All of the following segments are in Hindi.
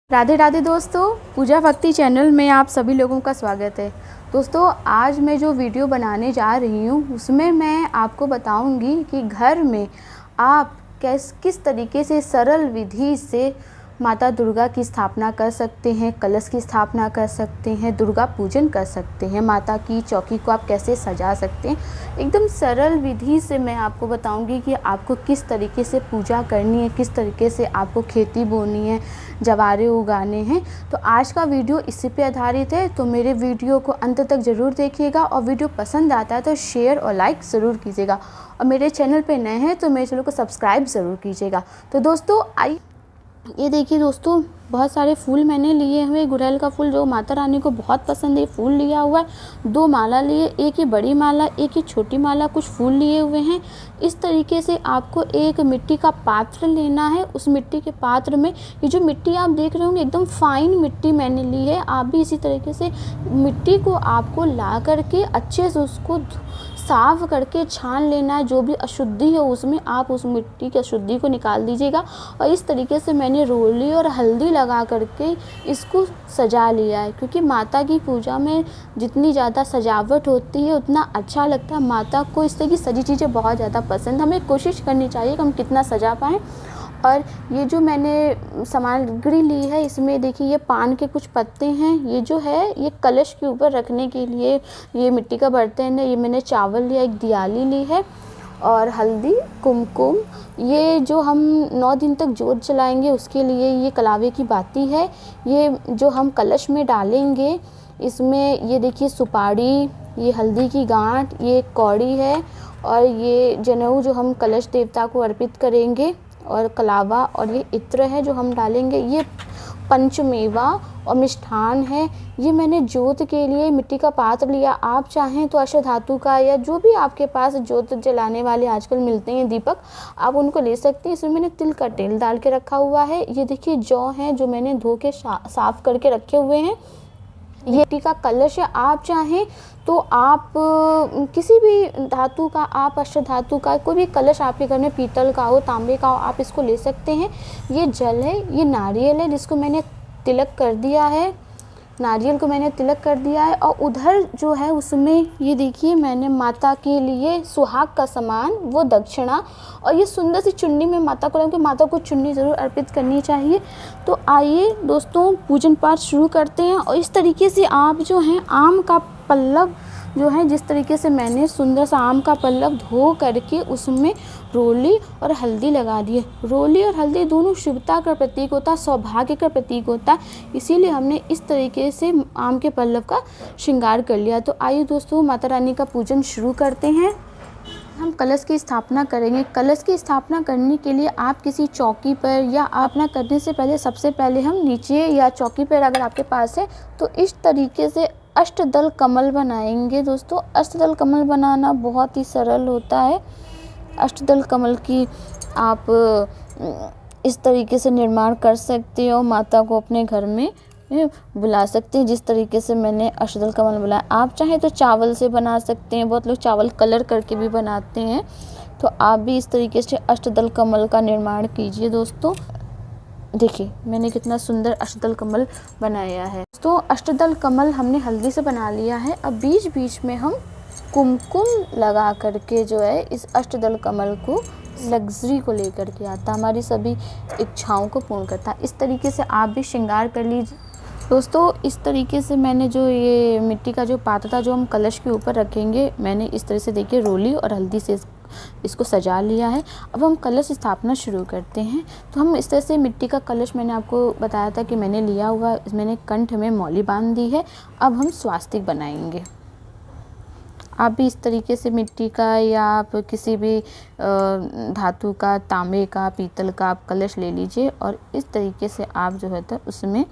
राधे राधे दोस्तों, पूजा भक्ति चैनल में आप सभी लोगों का स्वागत है। दोस्तों, आज मैं जो वीडियो बनाने जा रही हूँ उसमें मैं आपको बताऊँगी कि घर में आप किस तरीके से सरल विधि से माता दुर्गा की स्थापना कर सकते हैं, कलश की स्थापना कर सकते हैं, दुर्गा पूजन कर सकते हैं, माता की चौकी को आप कैसे सजा सकते हैं। एकदम सरल विधि से मैं आपको बताऊंगी कि आपको किस तरीके से पूजा करनी है, किस तरीके से आपको खेती बोनी है, जवारे उगाने हैं। तो आज का वीडियो इसी पे आधारित है, तो मेरे वीडियो को अंत तक ज़रूर देखिएगा और वीडियो पसंद आता है तो शेयर और लाइक ज़रूर कीजिएगा। और मेरे चैनल पे नए हैं तो मेरे चैनल को सब्सक्राइब ज़रूर कीजिएगा। तो दोस्तों ये देखिए दोस्तों, बहुत सारे फूल मैंने लिए हुए। गुड़हल का फूल जो माता रानी को बहुत पसंद है, फूल लिया हुआ है। 2 माला लिए, एक ही बड़ी माला, एक ही छोटी माला, कुछ फूल लिए हुए हैं। इस तरीके से आपको एक मिट्टी का पात्र लेना है। उस मिट्टी के पात्र में ये जो मिट्टी आप देख रहे होंगे एकदम फाइन मिट्टी मैंने ली है। आप भी इसी तरीके से मिट्टी को आपको ला करके अच्छे से उसको साफ़ करके छान लेना है। जो भी अशुद्धि हो उसमें आप उस मिट्टी की अशुद्धि को निकाल दीजिएगा। और इस तरीके से मैंने रोली और हल्दी लगा करके इसको सजा लिया है, क्योंकि माता की पूजा में जितनी ज़्यादा सजावट होती है उतना अच्छा लगता है। माता को इस तरह की सजी चीज़ें बहुत ज़्यादा पसंद। हमें कोशिश करनी चाहिए कि हम कितना सजा पाएँ। और ये जो मैंने सामग्री ली है, इसमें देखिए ये पान के कुछ पत्ते हैं। ये जो है ये कलश के ऊपर रखने के लिए ये मिट्टी का बर्तन है। ये मैंने चावल लिया, एक दियाली ली है और हल्दी, कुमकुम। ये जो हम 9 दिन तक जोत जलाएंगे उसके लिए ये कलावे की बाती है। ये जो हम कलश में डालेंगे, इसमें ये देखिए सुपारी, ये हल्दी की गांठ, ये कौड़ी है और ये जनेऊ जो हम कलश देवता को अर्पित करेंगे, और कलावा और ये इत्र है जो हम डालेंगे। ये पंचमेवा और मिष्ठान है। ये मैंने जोत के लिए मिट्टी का पात्र लिया। आप चाहें तो अष्टधातु का या जो भी आपके पास जोत जलाने वाले आजकल मिलते हैं दीपक, आप उनको ले सकते हैं। इसमें मैंने तिल का तेल डाल के रखा हुआ है। ये देखिए जौ है जो मैंने धो के साफ़ करके रखे हुए हैं। ये मिट्टी का कलश है। आप चाहें तो आप किसी भी धातु का, आप अष्टधातु का कोई भी कलश आपके घर में पीतल का हो, तांबे का हो, आप इसको ले सकते हैं। ये जल है, ये नारियल है जिसको मैंने तिलक कर दिया है। नारियल को मैंने तिलक कर दिया है। और उधर जो है उसमें ये देखिए मैंने माता के लिए सुहाग का सामान, वो दक्षिणा और ये सुंदर सी चुन्नी में माता को लगा कि माता को चुन्नी ज़रूर अर्पित करनी चाहिए। तो आइए दोस्तों पूजन पाठ शुरू करते हैं। और इस तरीके से आप जो हैं आम का पल्लव जो है, जिस तरीके से मैंने सुंदर सा आम का पल्लव धो करके उसमें रोली और हल्दी लगा दी है। रोली और हल्दी दोनों शुभता का प्रतीक होता है, सौभाग्य का प्रतीक होता है, इसीलिए हमने इस तरीके से आम के पल्लव का श्रृंगार कर लिया। तो आइए दोस्तों माता रानी का पूजन शुरू करते हैं। हम कलश की स्थापना करेंगे। कलश की स्थापना करने के लिए आप किसी चौकी पर या स्थापना करने से पहले सबसे पहले हम नीचे या चौकी पर अगर आपके पास है तो इस तरीके से अष्टदल कमल बनाएंगे। दोस्तों, अष्टदल कमल बनाना बहुत ही सरल होता है। अष्टदल कमल की आप इस तरीके से निर्माण कर सकते हो। माता को अपने घर में बुला सकते हैं जिस तरीके से मैंने अष्टदल कमल बुलाया। आप चाहें तो चावल से बना सकते हैं, बहुत लोग चावल कलर करके भी बनाते हैं। तो आप भी इस तरीके से अष्टदल कमल का निर्माण कीजिए। दोस्तों देखिए मैंने कितना सुंदर अष्टदल कमल बनाया है। तो अष्टदल कमल हमने हल्दी से बना लिया है। अब बीच बीच में हम कुमकुम लगा करके जो है इस अष्टदल कमल को लग्जरी को लेकर के आता, हमारी सभी इच्छाओं को पूर्ण करता है। इस तरीके से आप भी श्रृंगार कर लीजिए। दोस्तों इस तरीके से मैंने जो ये मिट्टी का जो पात्र था जो हम कलश के ऊपर रखेंगे, मैंने इस तरह से देखिए रोली और हल्दी से इसको सजा लिया है। अब हम कलश स्थापना शुरू करते हैं। तो हम इस तरह से मिट्टी का कलश, मैंने आपको बताया था कि मैंने लिया हुआ, मैंने कंठ में मौली बांध दी है। अब हम स्वास्तिक बनाएंगे। आप भी इस तरीके से मिट्टी का या आप किसी भी धातु का, तांबे का, पीतल का आप कलश ले लीजिए और इस तरीके से आप जो है तो उसमें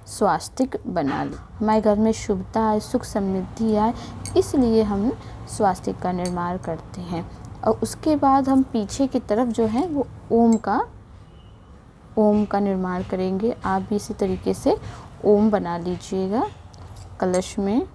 स्वास्तिक बना लें। हमारे घर में शुभता आए, सुख समृद्धि आए, इसलिए हम स्वास्तिक का निर्माण करते हैं। और उसके बाद हम पीछे की तरफ जो है वो ओम का निर्माण करेंगे। आप भी इसी तरीके से ओम बना लीजिएगा कलश में।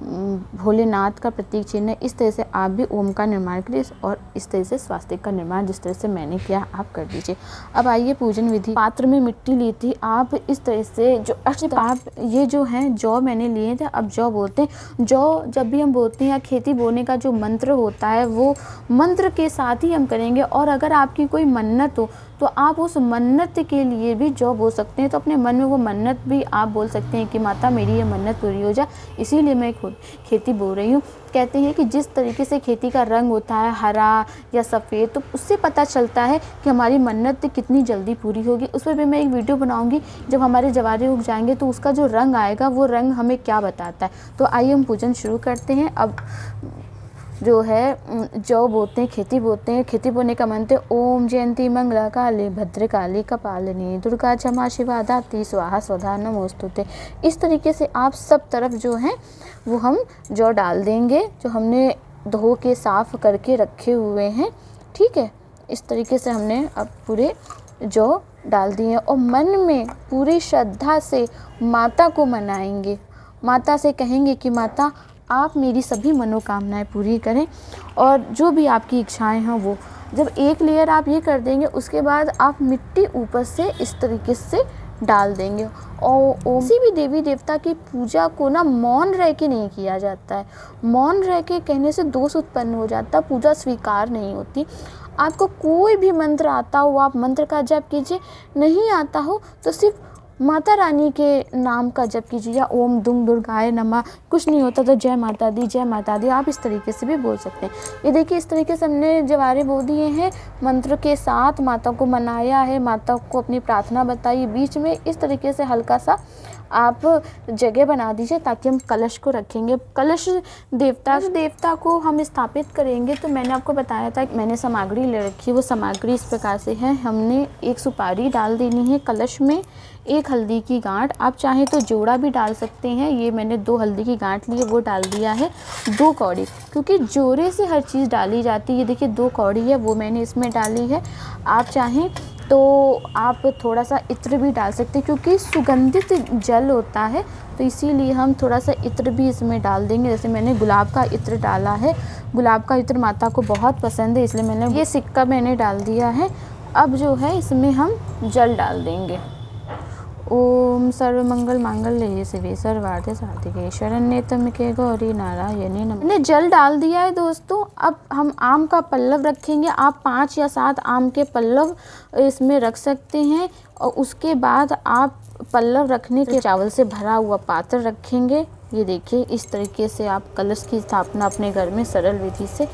भोलेनाथ का प्रतीक चिन्ह है। इस तरह से आप भी ओम का निर्माण करिए और इस तरह से स्वास्तिक का निर्माण जिस तरह से मैंने किया आप कर दीजिए। अब आइए पूजन विधि। पात्र में मिट्टी ली थी, आप इस तरह से जो आप ये जो हैं जौ मैंने लिए थे। अब जौ बोलते हैं, जौ जब भी हम बोलते हैं या खेती बोने का जो मंत्र होता है वो मंत्र के साथ ही हम करेंगे। और अगर आपकी कोई मन्नत हो तो आप उस मन्नत के लिए भी जौ बोल सकते हैं। तो अपने मन में वो मन्नत भी आप बोल सकते हैं कि माता मेरी ये मन्नत पूरी हो जाए, इसीलिए मैं खेती बो रही हूँ। कहते हैं कि जिस तरीके से खेती का रंग होता है हरा या सफ़ेद, तो उससे पता चलता है कि हमारी मन्नत कितनी जल्दी पूरी होगी। उस पर भी मैं एक वीडियो बनाऊंगी। जब हमारे जवारे उग जाएंगे तो उसका जो रंग आएगा वो रंग हमें क्या बताता है। तो आइए हम पूजन शुरू करते हैं। अब जो है जौ बोते हैं, खेती बोते हैं। खेती बोने का मंत्र ओम जयंती मंगला काली भद्रकाली कपालिनी दुर्गा क्षमा शिवा दात्री स्वाहा स्वधा नमोस्तुते। इस तरीके से आप सब तरफ जो है वो हम जौ डाल देंगे जो हमने धो के साफ़ करके रखे हुए हैं। ठीक है, इस तरीके से हमने अब पूरे जौ डाल दिए और मन में पूरी श्रद्धा से माता को मनाएंगे। माता से कहेंगे कि माता आप मेरी सभी मनोकामनाएं पूरी करें और जो भी आपकी इच्छाएं हैं वो। जब एक लेयर आप ये कर देंगे उसके बाद आप मिट्टी ऊपर से इस तरीके से डाल देंगे। और किसी भी देवी देवता की पूजा को ना मौन रह के नहीं किया जाता है। मौन रह के कहने से दोष उत्पन्न हो जाता, पूजा स्वीकार नहीं होती। आपको कोई भी मंत्र आता हो आप मंत्र का जप कीजिए, नहीं आता हो तो सिर्फ माता रानी के नाम का जप कीजिए या ओम दुम दुर्गाय नमः। कुछ नहीं होता तो जय माता दी आप इस तरीके से भी बोल सकते हैं। ये देखिए इस तरीके से हमने जवारे बो दिए हैं, मंत्र के साथ माता को मनाया है, माता को अपनी प्रार्थना बताई। बीच में इस तरीके से हल्का सा आप जगह बना दीजिए ताकि हम कलश को रखेंगे। कलश देवता को हम स्थापित करेंगे। तो मैंने आपको बताया था कि मैंने सामग्री ले रखी है, वो सामग्री इस प्रकार से है। हमने एक सुपारी डाल देनी है कलश में, एक हल्दी की गांठ, आप चाहें तो जोड़ा भी डाल सकते हैं। ये मैंने 2 हल्दी की गांठ ली है वो डाल दिया है। 2 कौड़ी, क्योंकि जोड़े से हर चीज़ डाली जाती है। ये देखिए 2 कौड़ी है वो मैंने इसमें डाली है। आप चाहें तो आप थोड़ा सा इत्र भी डाल सकते हैं क्योंकि सुगंधित जल होता है, तो इसीलिए हम थोड़ा सा इत्र भी इसमें डाल देंगे। जैसे मैंने गुलाब का इत्र डाला है, गुलाब का इत्र माता को बहुत पसंद है इसलिए मैंने ये सिक्का मैंने डाल दिया है। अब जो है इसमें हम जल डाल देंगे। ओम सर्वमंगल मांगल्ये शिवे सर्वार्थ साधिके शरण्ये त्र्यंबके गौरी नारायणी नमः। मैंने जल डाल दिया है दोस्तों। अब हम आम का पल्लव रखेंगे। आप 5 या 7 आम के पल्लव इसमें रख सकते हैं और उसके बाद आप पल्लव रखने के चावल से भरा हुआ पात्र रखेंगे। ये देखिए इस तरीके से आप कलश की स्थापना अपने घर में सरल विधि से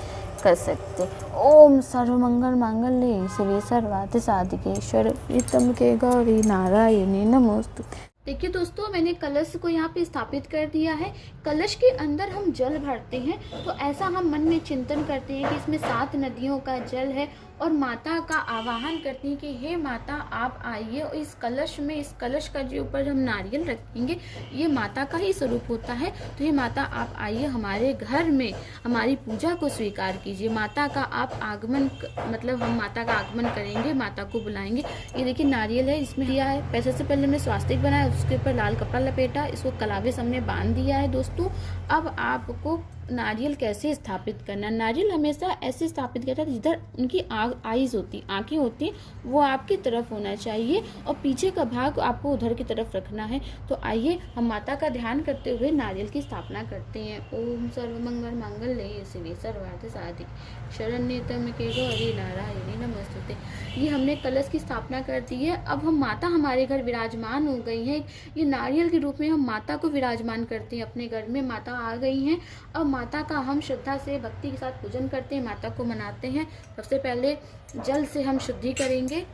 कर सकते। ओम सर्वमंगल मांगल्ये शिवे सर्वार्थ साधिके शरण्ये त्र्यंबके गौरी नारायणी नमोस्तुते। देखिए दोस्तों मैंने कलश को यहाँ पे स्थापित कर दिया है। कलश के अंदर हम जल भरते हैं तो ऐसा हम मन में चिंतन करते हैं कि इसमें 7 नदियों का जल है और माता का आवाहन करते हैं कि हे माता आप आइए। और इस कलश का जो ऊपर हम नारियल रखेंगे ये माता का ही स्वरूप होता है। तो हे माता आप आइए हमारे घर में, हमारी पूजा को स्वीकार कीजिए। माता का आप आगमन मतलब हम माता का आगमन करेंगे, माता को बुलाएंगे। ये देखिए नारियल है इसमें दिया है। पैसे से पहले हमने स्वास्तिक बनाया, उसके ऊपर लाल कपड़ा लपेटा, इसको कलावे से हमने बांध दिया है दोस्तों। अब आपको नारियल कैसे स्थापित करना, नारियल हमेशा ऐसे स्थापित करता है जिधर उनकी आईज होती, आंखें होती, वो आपकी तरफ होना चाहिए और पीछे का भाग आपको उधर की तरफ रखना है। तो आइए हम माता का ध्यान करते हुए नारियल की स्थापना करते हैं। ओम सर्वमंगल मांगल्ये शिवे सर्वार्थ साधिके शरण्ये त्र्यंबके गौरी नारायणी नमोस्तुते। ये हमने कलश की स्थापना कर दी है। अब हम माता हमारे घर विराजमान हो गई हैं। ये नारियल के रूप में हम माता को विराजमान करते हैं अपने घर में। माता आ गई हैं। अब माता का हम श्रद्धा से भक्ति के साथ पूजन करते हैं, माता को मनाते हैं। सबसे पहले जल से हम शुद्धि करेंगे।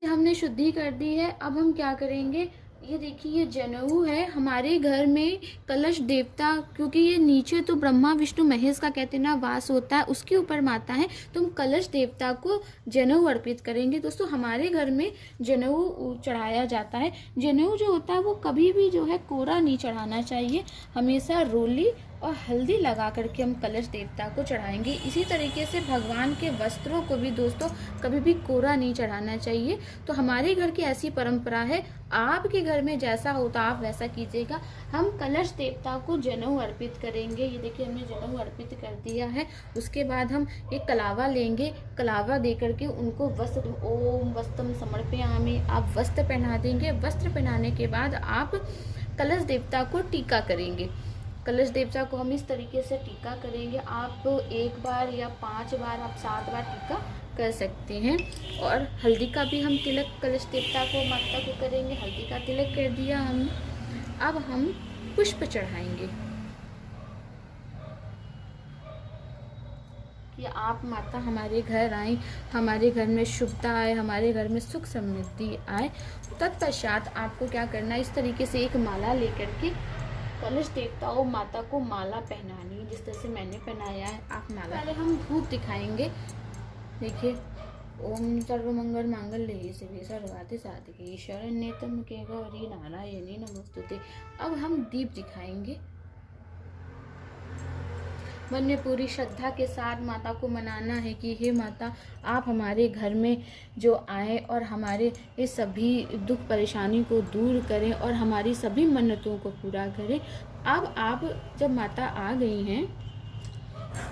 हमने शुद्धि कर दी है। अब हम क्या करेंगे, ये देखिए ये जनेऊ है हमारे घर में। कलश देवता, क्योंकि ये नीचे तो ब्रह्मा विष्णु महेश का कहते हैं ना वास होता है, उसके ऊपर माता है, तो हम कलश देवता को जनेऊ अर्पित करेंगे। दोस्तों हमारे घर में जनेऊ चढ़ाया जाता है। जनेऊ जो होता है वो कभी भी जो है कोरा नहीं चढ़ाना चाहिए, हमेशा रोली और हल्दी लगा करके हम कलश देवता को चढ़ाएंगे। इसी तरीके से भगवान के वस्त्रों को भी दोस्तों कभी भी कोरा नहीं चढ़ाना चाहिए। तो हमारे घर की ऐसी परंपरा है, आपके घर में जैसा होता आप वैसा कीजिएगा। हम कलश देवता को जनेऊ अर्पित करेंगे। ये देखिए हमने जनेऊ अर्पित कर दिया है। उसके बाद हम एक कलावा लेंगे, कलावा दे करके उनको वस्त्र, ओम वस्त्रम समर्पयामि, आप वस्त्र पहना देंगे। वस्त्र पहनाने के बाद आप कलश देवता को टीका करेंगे। कलश देवता को हम इस तरीके से टीका करेंगे। आप 1 बार या 5 बार, आप 7 बार टीका कर सकते हैं। और हल्दी का भी हम तिलक कलश देवता को, माता को करेंगे। हल्दी का तिलक कर दिया हमने। अब हम पुष्प चढ़ाएंगे कि आप माता हमारे घर आए, हमारे घर में शुभता आए, हमारे घर में सुख समृद्धि आए। तत्पश्चात आपको क्या करना है, इस तरीके से एक माला लेकर के कलश देवता और माता को माला पहनानी है, जिस तरह से मैंने पहनाया है। आप माला, पहले हम धूप दिखाएंगे। देखिए, ओम सर्वमंगल मांगल्ये शिवे सर्वार्थ साधिके शरण्ये त्र्यंबके गौरी नारायणी नमोस्तुते। अब हम दीप दिखाएंगे। मन में पूरी श्रद्धा के साथ माता को मनाना है कि हे माता, आप हमारे घर में जो आए और हमारे ये सभी दुख परेशानी को दूर करें और हमारी सभी मन्नतों को पूरा करें। अब आप जब माता आ गई हैं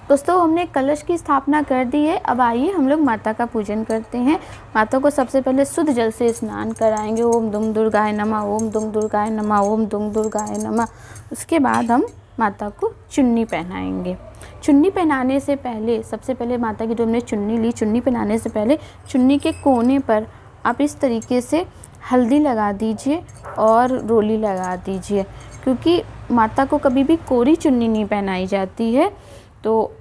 दोस्तों, हमने कलश की स्थापना कर दी है। अब आइए हम लोग माता का पूजन करते हैं। माता को सबसे पहले शुद्ध जल से स्नान कराएंगे। ओम दुम दुर्गाय नमः, ओम दुम दुर्गाय नमः, ओम दुम दुर्गाय नमः। उसके बाद हम माता को चुन्नी पहनाएंगे। चुन्नी पहनाने से पहले, सबसे पहले माता की जो हमने चुन्नी ली, चुन्नी पहनाने से पहले चुन्नी के कोने पर आप इस तरीके से हल्दी लगा दीजिए और रोली लगा दीजिए, क्योंकि माता को कभी भी कोरी चुन्नी नहीं पहनाई जाती है। तो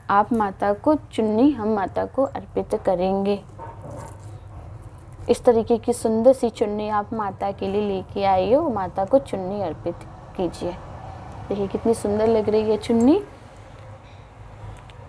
आप माता को चुन्नी, हम माता को अर्पित करेंगे। इस तरीके की सुंदर सी चुन्नी आप माता के लिए लेके आइए और माता को चुन्नी अर्पित कीजिए। देखिए कितनी सुंदर लग रही है चुन्नी।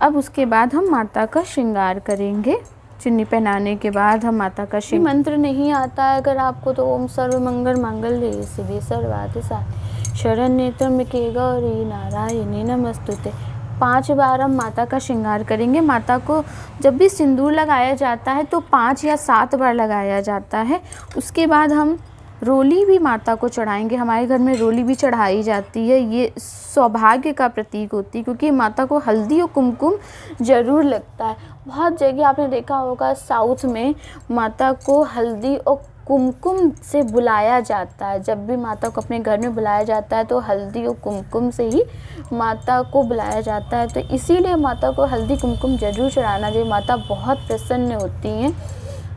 अब उसके बाद हम माता का श्रृंगार करेंगे। चुन्नी पहनाने के बाद हम माता का मंत्र नहीं आता है अगर आपको, तो ओम सर्वमंगल मांगल्ये शिवे सर्वार्थ साधिके शरण्ये त्र्यंबके गौरी नारायणी नमोस्तुते। 5 बार हम माता का श्रृंगार करेंगे। माता को जब भी सिंदूर लगाया जाता है तो 5 या 7 बार लगाया जाता है। उसके बाद हम रोली भी माता को चढ़ाएंगे। हमारे घर में रोली भी चढ़ाई जाती है। ये सौभाग्य का प्रतीक होती है, क्योंकि माता को हल्दी और कुमकुम ज़रूर लगता है। बहुत जगह आपने देखा होगा साउथ में माता को हल्दी और कुमकुम से बुलाया जाता है। जब भी माता को अपने घर में बुलाया जाता है तो हल्दी और कुमकुम से ही माता को बुलाया जाता है। तो इसीलिए माता को हल्दी कुमकुम ज़रूर चढ़ाना चाहिए। माता बहुत प्रसन्न होती हैं,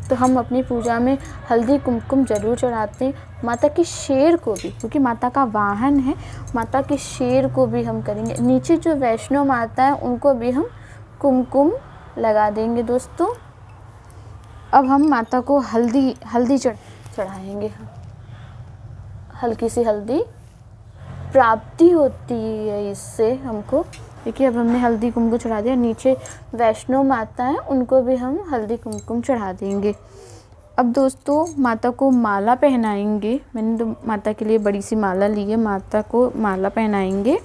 तो हम अपनी पूजा में हल्दी कुमकुम ज़रूर चढ़ाते हैं। माता के शेर को भी, क्योंकि माता का वाहन है, माता के शेर को भी हम करेंगे। नीचे जो वैष्णो माता है उनको भी हम कुमकुम लगा देंगे दोस्तों। अब हम माता को हल्दी चढ़ाएंगे। हल्की सी हल्दी प्राप्ति होती है इससे हमको। देखिए अब हमने हल्दी कुमकुम चढ़ा दिया। नीचे वैष्णो माता है, उनको भी हम हल्दी कुमकुम चढ़ा देंगे। अब दोस्तों माता को माला पहनाएंगे। मैंने तो माता के लिए बड़ी सी माला ली है। माता को माला पहनाएंगे।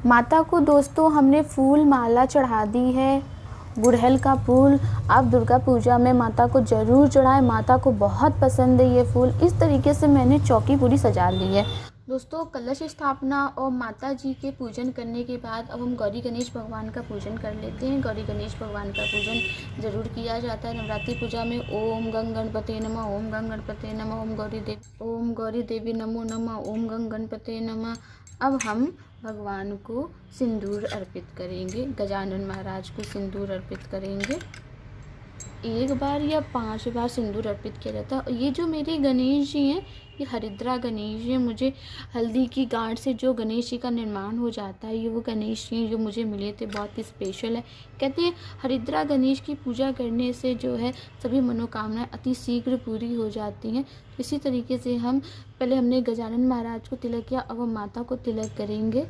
माता को दोस्तों हमने फूल माला चढ़ा दी है। गुड़हल का फूल आप दुर्गा पूजा में माता को ज़रूर चढ़ाएं। माता को बहुत पसंद है ये फूल। इस तरीके से मैंने चौकी पूरी सजा ली है। दोस्तों कलश स्थापना और माता जी के पूजन करने के बाद अब हम गौरी गणेश भगवान का पूजन कर लेते हैं। गौरी गणेश भगवान का पूजन ज़रूर किया जाता है नवरात्रि पूजा में। ओम गंग गणपते नमः, ओम गंग गणपते नमः, ओम गौरी देवी नमो नमः, ओम गंग गणपते नमः। अब हम भगवान को सिंदूर अर्पित करेंगे। गजानन महाराज को सिंदूर अर्पित करेंगे। 1 बार या 5 बार सिंदूर अर्पित किया जाता है। और ये जो मेरे गणेश जी हैं, ये हरिद्रा गणेश जी हैं। मुझे हल्दी की गांठ से जो गणेश जी का निर्माण हो जाता है, ये वो गणेश जी हैं जो मुझे मिले थे, बहुत ही स्पेशल है। कहते हैं हरिद्रा गणेश की पूजा करने से जो है सभी मनोकामनाएं अति शीघ्र पूरी हो जाती हैं। इसी तरीके से हम पहले हमने गजानन महाराज को तिलक किया, अब हम माता को तिलक करेंगे।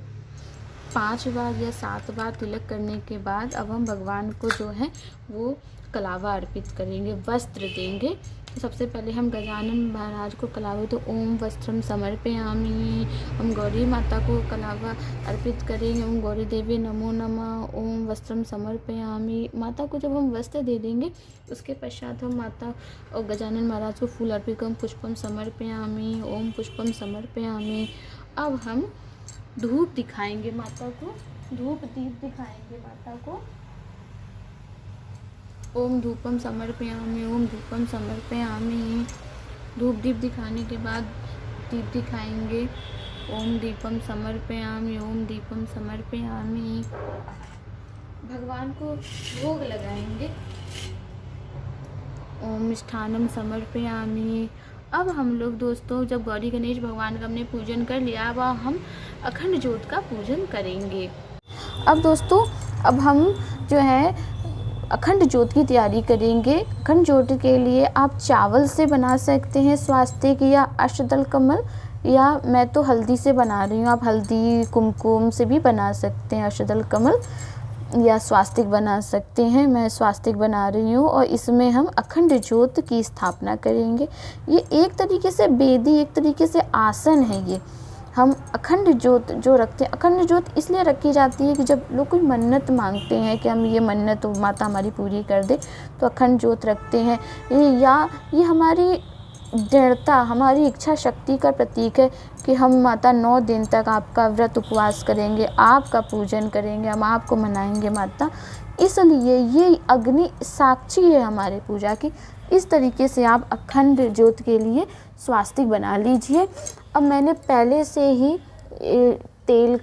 5 बार या 7 बार तिलक करने के बाद अब हम भगवान को जो है वो कलावा अर्पित करेंगे, वस्त्र देंगे। तो सबसे पहले हम गजानन महाराज को कलावा, तो ओम वस्त्रम समर्पयामि, हम गौरी माता को कलावा अर्पित करेंगे। ओम गौरी देवी नमो नमः, ओम वस्त्रम समर्पयामि। माता को जब हम वस्त्र दे देंगे उसके पश्चात हम माता और गजानन महाराज को फूल अर्पित कर पुष्पम समर्पयामि, ओम पुष्पम समर्पयामि। अब हम धूप दिखाएंगे माता को, धूप दीप दिखाएंगे माता को। ओम धूपम समर्पयामि, ओम धूपम समर्पयामि। धूप दीप दिखाने के बाद दीप दिखाएंगे। ओम दीपम समर्पयामि, ओम दीपम समर्पयामि। भगवान को भोग लगाएंगे। ओम मिष्ठानम समर्पयामि। अब हम लोग दोस्तों जब गौरी गणेश भगवान का हमने पूजन कर लिया, अब हम अखंड ज्योत का पूजन करेंगे। अब दोस्तों अब हम जो है अखंड ज्योत की तैयारी करेंगे। अखंड ज्योत के लिए आप चावल से बना सकते हैं स्वास्तिक या अष्टदल कमल, या मैं तो हल्दी से बना रही हूँ। आप हल्दी कुमकुम से भी बना सकते हैं अष्टदल कमल, या स्वास्तिक बना सकते हैं। मैं स्वास्तिक बना रही हूँ और इसमें हम अखंड ज्योत की स्थापना करेंगे। ये एक तरीके से वेदी, एक तरीके से आसन है। ये हम अखंड ज्योत जो रखते हैं, अखंड ज्योत इसलिए रखी जाती है कि जब लोग कोई मन्नत मांगते हैं कि हम ये मन्नत माता हमारी पूरी कर दे, तो अखंड ज्योत रखते हैं। या ये हमारी दृढ़ता, हमारी इच्छा शक्ति का प्रतीक है कि हम माता 9 दिन तक आपका व्रत उपवास करेंगे, आपका पूजन करेंगे, हम आपको मनाएंगे माता। इसलिए ये अग्नि साक्षी है हमारे पूजा की। इस तरीके से आप अखंड ज्योत के लिए स्वास्तिक बना लीजिए। अब मैंने पहले से ही तेल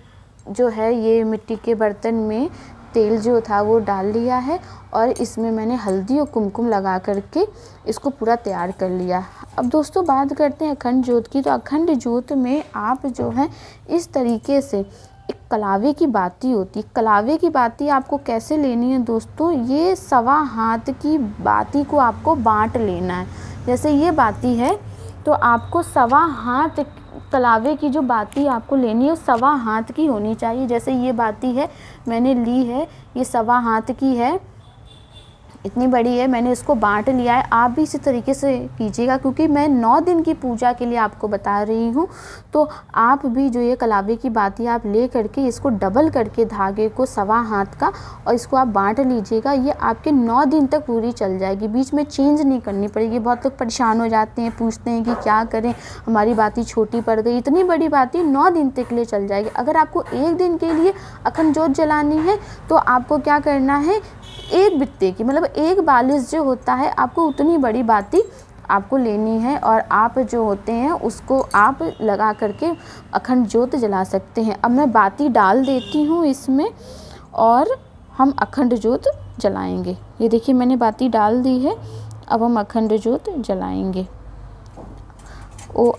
जो है ये मिट्टी के बर्तन में तेल जो था वो डाल लिया है और इसमें मैंने हल्दी और कुमकुम लगा करके इसको पूरा तैयार कर लिया। अब दोस्तों बात करते हैं अखंड ज्योत की। तो अखंड ज्योत में आप जो है इस तरीके से एक कलावे की बाती होती है। कलावे की बाती आपको कैसे लेनी है दोस्तों, ये 1.25 हाथ की बाती को आपको बांट लेना है। जैसे ये बाती है तो आपको 1.25 हाथ कलावे की जो बाती आपको लेनी है 1.25 हाथ की होनी चाहिए। जैसे ये बाती है मैंने ली है, ये 1.25 हाथ की है, इतनी बड़ी है, मैंने इसको बांट लिया है। आप भी इसी तरीके से कीजिएगा क्योंकि मैं 9 दिन की पूजा के लिए आपको बता रही हूँ। तो आप भी जो ये कलावे की बाती आप ले करके इसको डबल करके धागे को 1.25 हाथ का और इसको आप बांट लीजिएगा। ये आपके 9 दिन तक पूरी चल जाएगी, बीच में चेंज नहीं करनी पड़ेगी। बहुत लोग परेशान हो जाते हैं, पूछते हैं कि क्या करें, हमारी बाती छोटी पड़ गई। इतनी बड़ी बाती 9 दिन तक के लिए चल जाएगी। अगर आपको 1 दिन के लिए अखंड ज्योत जलानी है तो आपको क्या करना है, 1 बित्ते की मतलब 1 बालिश जो होता है आपको उतनी बड़ी बाती आपको लेनी है और आप जो होते हैं उसको आप लगा करके अखंड ज्योत जला सकते हैं। अब मैं बाती डाल देती हूँ इसमें और हम अखंड ज्योत जलाएंगे। ये देखिए मैंने बाती डाल दी है, अब हम अखंड ज्योत जलाएंगे।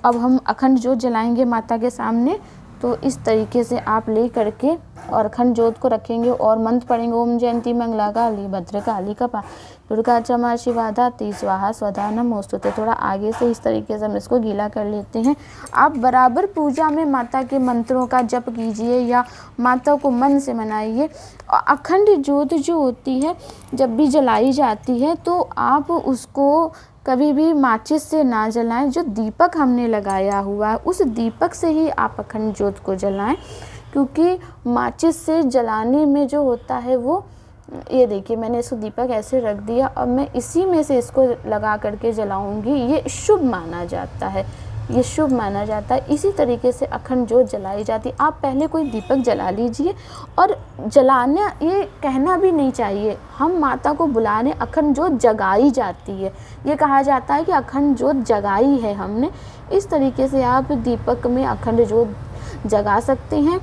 अब हम अखंड ज्योत जलाएंगे माता के सामने। तो इस तरीके से आप ले करके और अखंड ज्योत को रखेंगे और मंत्र पढ़ेंगे। ओम जयंती मंगला काली भद्रकाली कपा दुर्गा क्षमा शिवा धात्री स्वाहा स्वधा नमोस्तुते। थोड़ा आगे से इस तरीके से हम इसको गीला कर लेते हैं। आप बराबर पूजा में माता के मंत्रों का जप कीजिए या माता को मन से मनाइए। और अखंड ज्योत जो होती है जब भी जलाई जाती है तो आप उसको कभी भी माचिस से ना जलाएं। जो दीपक हमने लगाया हुआ है उस दीपक से ही आप अखंड ज्योत को जलाएं, क्योंकि माचिस से जलाने में जो होता है वो, ये देखिए मैंने इसको दीपक ऐसे रख दिया और मैं इसी में से इसको लगा करके जलाऊंगी। ये शुभ माना जाता है, ये शुभ माना जाता है। इसी तरीके से अखंड ज्योत जलाई जाती है। आप पहले कोई दीपक जला लीजिए और जलाना ये कहना भी नहीं चाहिए, हम माता को बुला रहे, अखंड ज्योत जगाई जाती है। ये कहा जाता है कि अखंड ज्योत जगाई है हमने। इस तरीके से आप दीपक में अखंड ज्योत जगा सकते हैं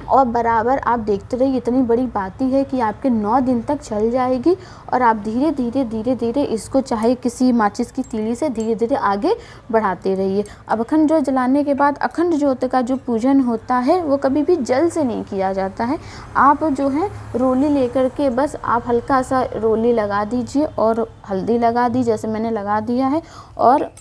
और बराबर आप देखते रहिए। इतनी बड़ी बाती है कि आपके 9 दिन तक चल जाएगी और आप धीरे धीरे इसको चाहे किसी माचिस की तीली से धीरे धीरे आगे बढ़ाते रहिए। अब अखंड ज्योत जलाने के बाद अखंड ज्योत का जो पूजन होता है वो कभी भी जल से नहीं किया जाता है। आप जो है रोली लेकर के बस आप हल्का सा रोली लगा दीजिए और हल्दी लगा दी, जैसे मैंने लगा दिया है, और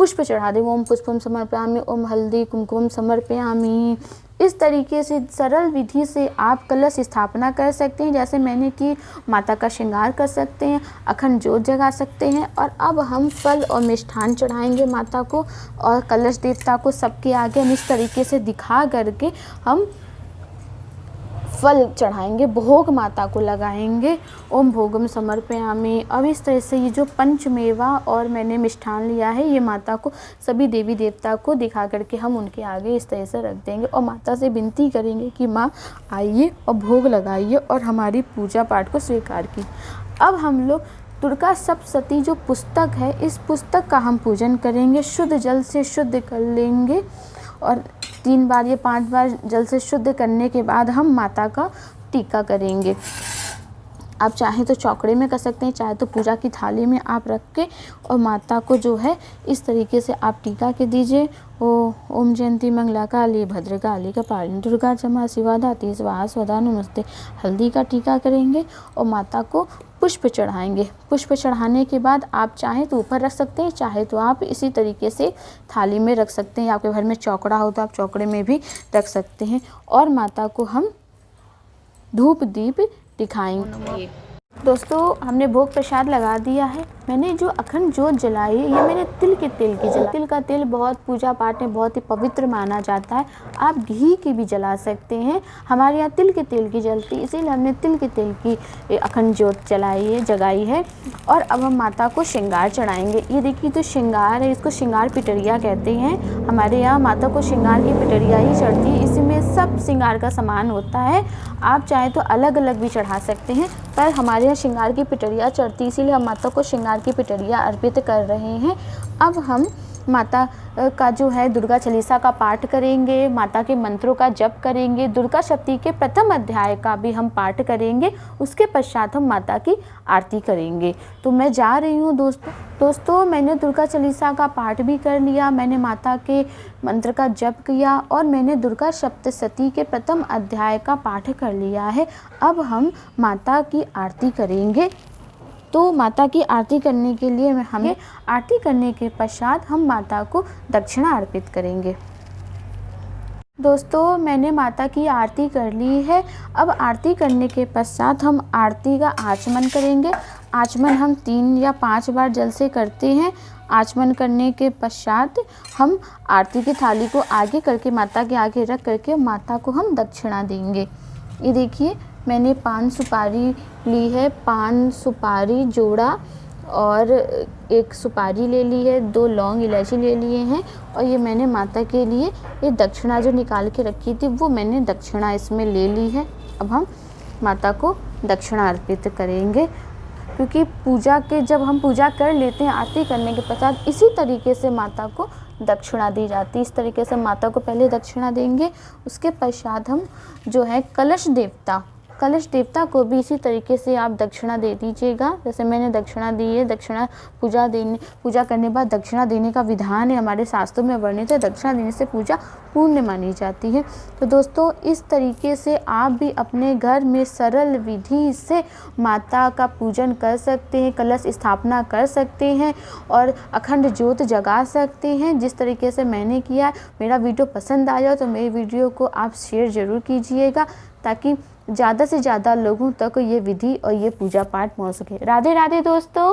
पुष्प चढ़ा दें। ओम पुष्पम समर्पयामि, ओम हल्दी कुमकुम समर्पयामि। इस तरीके से सरल विधि से आप कलश स्थापना कर सकते हैं। जैसे मैंने कि माता का श्रृंगार कर सकते हैं, अखंड ज्योत जगा सकते हैं। और अब हम फल और मिष्ठान चढ़ाएंगे माता को और कलश देवता को सबके आगे हम इस तरीके से दिखा करके हम फल चढ़ाएंगे, भोग माता को लगाएंगे। ओम भोगम समर्पयामि। अब इस तरह से ये जो पंचमेवा और मैंने मिष्ठान लिया है, ये माता को सभी देवी देवता को दिखा करके हम उनके आगे इस तरह से रख देंगे और माता से विनती करेंगे कि माँ आइए और भोग लगाइए और हमारी पूजा पाठ को स्वीकार की। अब हम लोग दुर्गा सप्तशती जो पुस्तक है, इस पुस्तक का हम पूजन करेंगे। शुद्ध जल से शुद्ध कर लेंगे और 3 बार या 5 बार जल से शुद्ध करने के बाद हम माता का टीका करेंगे। आप चाहें तो चौकड़े में कर सकते हैं, चाहे तो पूजा की थाली में आप रख के और माता को जो है इस तरीके से आप टीका के दीजिए। ओम जयंती मंगला काली भद्रकाली कपालिनी दुर्गा क्षमा शिवा दात्री स्वाहा स्वधा नमस्ते। हल्दी का टीका करेंगे और माता को पुष्प चढ़ाएंगे। पुष्प चढ़ाने के बाद आप चाहें तो ऊपर रख सकते हैं, चाहे तो आप इसी तरीके से थाली में रख सकते हैं। आपके घर में चौकड़ा हो तो आप चौकड़े में भी रख सकते हैं और माता को हम धूप दीप दिखाएंगे। दोस्तों हमने भोग प्रसाद लगा दिया है। मैंने जो अखंड ज्योत जलाई है, ये मैंने तिल के तेल की जलाई। तिल का तेल बहुत पूजा पाठ में बहुत ही पवित्र माना जाता है। आप घी की भी जला सकते हैं, हमारे यहाँ तिल के तेल की जलती, इसीलिए हमने तिल के तेल की अखंड ज्योत जगाई है। और अब हम माता को श्रृंगार चढ़ाएंगे। ये देखिए तो श्रृंगार है, इसको श्रृंगार पिटरिया कहते हैं। हमारे यहाँ माता को श्रृंगार की पिटरिया ही चढ़ती है, इसमें सब श्रृंगार का सामान होता है। आप चाहे तो अलग अलग भी चढ़ा सकते हैं, पर हमारे यहाँ श्रृंगार की पिटरिया चढ़ती, इसीलिए हम माता को श्रृंगार की पिटरिया अर्पित कर रहे हैं। अब हम माता का जो है दुर्गा चालीसा का पाठ करेंगे, माता के मंत्रों का जप करेंगे, दुर्गा सप्तशती के प्रथम अध्याय का भी हम पाठ करेंगे। उसके पश्चात हम माता की आरती करेंगे। तो मैं जा रही हूँ दोस्तों मैंने दुर्गा चालीसा का पाठ भी कर लिया, मैंने माता के मंत्र का जप किया और मैंने दुर्गा सप्तशती के प्रथम अध्याय का पाठ कर लिया है। अब हम माता की आरती करेंगे। तो माता की आरती करने के लिए हमें आरती करने के पश्चात हम माता को दक्षिणा अर्पित करेंगे। दोस्तों मैंने माता की आरती कर ली है। अब आरती करने के पश्चात हम आरती का आचमन करेंगे। आचमन हम 3 या 5 बार जल से करते हैं। आचमन करने के पश्चात हम आरती की थाली को आगे करके माता के आगे रख करके माता को हम दक्षिणा देंगे। ये देखिए मैंने 5 सुपारी ली है, 5 सुपारी जोड़ा और 1 सुपारी ले ली है, 2 लौंग इलायची ले लिए हैं और ये मैंने माता के लिए ये दक्षिणा जो निकाल के रखी थी वो मैंने दक्षिणा इसमें ले ली है। अब हम माता को दक्षिणा अर्पित करेंगे, क्योंकि जब हम पूजा कर लेते हैं आरती करने के पश्चात इसी तरीके से माता को दक्षिणा दी जाती है। इस तरीके से माता को पहले दक्षिणा देंगे, उसके पश्चात हम जो है कलश देवता को भी इसी तरीके से आप दक्षिणा दे दीजिएगा। जैसे मैंने दक्षिणा दी है। दक्षिणा पूजा करने के बाद दक्षिणा देने का विधान है, हमारे शास्त्रों में वर्णित है। दक्षिणा देने से पूजा पूर्ण मानी जाती है। तो दोस्तों इस तरीके से आप भी अपने घर में सरल विधि से माता का पूजन कर सकते हैं, कलश स्थापना कर सकते हैं और अखंड ज्योत जगा सकते हैं जिस तरीके से मैंने किया। मेरा वीडियो पसंद आया तो मेरे वीडियो को आप शेयर ज़रूर कीजिएगा ताकि ज़्यादा से ज़्यादा लोगों तक ये विधि और ये पूजा पाठ पहुँच सके। राधे राधे दोस्तों।